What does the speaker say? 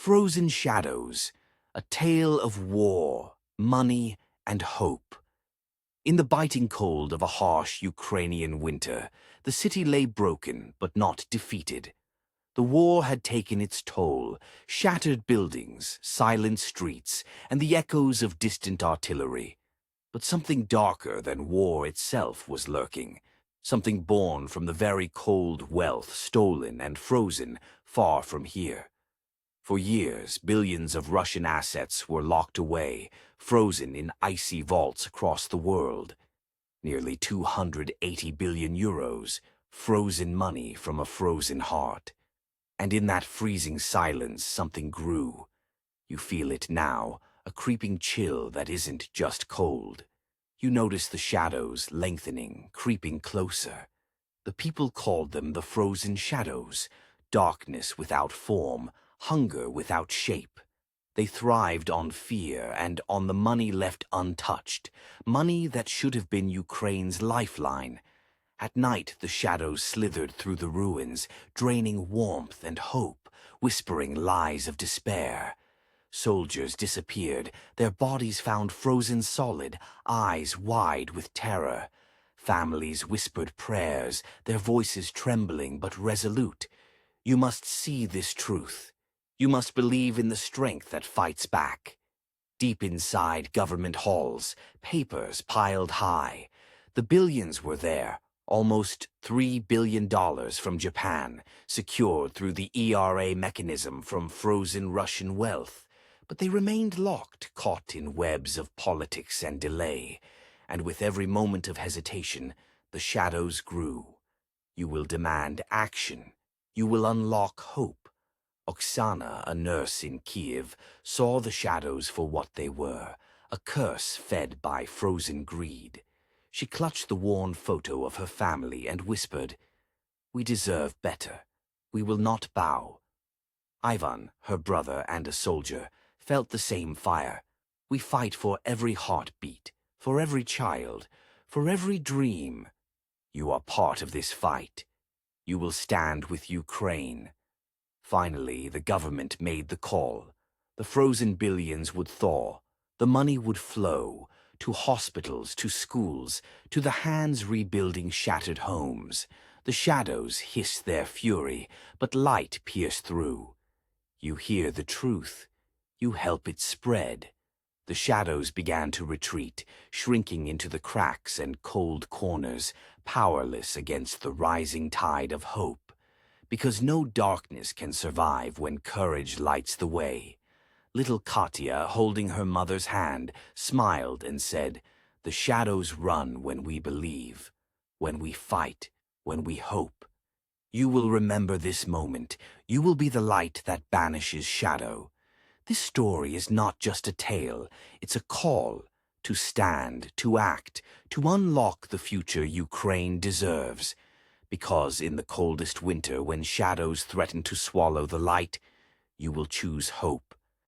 Frozen Shadows, a tale of war, money, and hope. In the biting cold of a harsh Ukrainian winter, the city lay broken but not defeated. The war had taken its toll, shattered buildings, silent streets, and the echoes of distant artillery. But something darker than war itself was lurking, something born from the very cold wealth stolen and frozen far from here. For years, billions of Russian assets were locked away, frozen in icy vaults across the world. Nearly 280 billion euros, frozen money from a frozen heart. And in that freezing silence, something grew. You feel it now, a creeping chill that isn't just cold. You notice the shadows lengthening, creeping closer. The people called them the frozen shadows, darkness without form, hunger without shape. They thrived on fear and on the money left untouched, money that should have been Ukraine's lifeline. At night, the shadows slithered through the ruins, draining warmth and hope, whispering lies of despair. Soldiers disappeared, their bodies found frozen solid, eyes wide with terror. Families whispered prayers, their voices trembling but resolute. You must see this truth. You must believe in the strength that fights back. Deep inside government halls, papers piled high. The billions were there, almost $3 billion from Japan, secured through the ERA mechanism from frozen Russian wealth. But they remained locked, caught in webs of politics and delay. And with every moment of hesitation, the shadows grew. You will demand action. You will unlock hope. Oksana, a nurse in Kiev, saw the shadows for what they were, a curse fed by frozen greed. She clutched the worn photo of her family and whispered, "We deserve better. We will not bow." Ivan, her brother and a soldier, felt the same fire. We fight for every heartbeat, for every child, for every dream. You are part of this fight. You will stand with Ukraine. Finally, the government made the call. The frozen billions would thaw. The money would flow to hospitals, to schools, to the hands rebuilding shattered homes. The shadows hiss their fury, but light pierced through. You hear the truth. You help it spread. The shadows began to retreat, shrinking into the cracks and cold corners, powerless against the rising tide of hope. Because no darkness can survive when courage lights the way. Little Katya, holding her mother's hand, smiled and said, "The shadows run when we believe, when we fight, when we hope." You will remember this moment. You will be the light that banishes shadow. This story is not just a tale. It's a call to stand, to act, to unlock the future Ukraine deserves. Because in the coldest winter, when shadows threaten to swallow the light, you will choose hope.